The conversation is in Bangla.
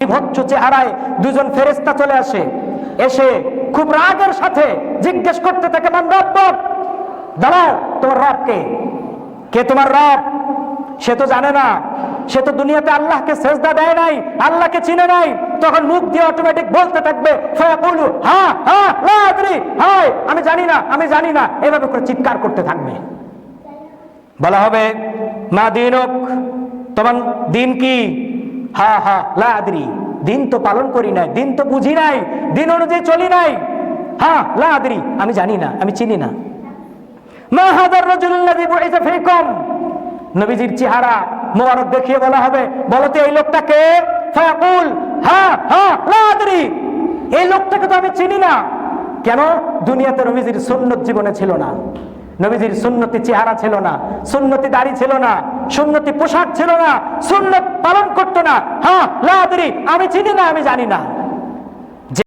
বিভৎস চেহারায় দুজন ফেরেশতা চলে আসে, এসে খুব রাগের সাথে জিজ্ঞেস করতে থাকে, মান রব্বুক, দাঁড়াও, তোমার রব কে? কে তোমার রব? সে তো জানে না, সে তো দুনিয়াতে আল্লাহকে সেজদা দেয় নাই, আল্লাহকে চিনে নাই। তখন মুখ দিয়ে অটোমেটিক বলতে থাকবে, ফায়াকুলু হা হা লা আদরি, হায় আমি জানি না, আমি জানি না, এভাবে করে চিৎকার করতে থাকবে। বলা হবে, মা দীনুক, তোমার দিন কি? হা হা লা আদরি, দিন তো পালন করি নাই, দিন তো বুঝি নাই, দিন অনুযায়ী চলি নাই। হা লা আদরি, আমি জানি না, আমি চিনি না। মা হাদার রাজুলুল্লাযী বুইসা ফীকুম, নবীজির চেহারা মোবারক দেখিয়ে বলা হবে, বলো তো এই লোকটা কে? ফায়াকুল হা হা লা আদরি, এই লোকটাকে তো আমি চিনি না। কেন? দুনিয়াতে নবীজির সুন্নত জীবনে ছিল না, নবীজির সুন্নতি চেহারা ছিল না, সুন্নতি দাড়ি ছিল না, সুন্নতি পোশাক ছিল না, সুন্নত পালন করতো না। হ্যাঁ লা আদরি, আমি চিনি না, আমি জানি না।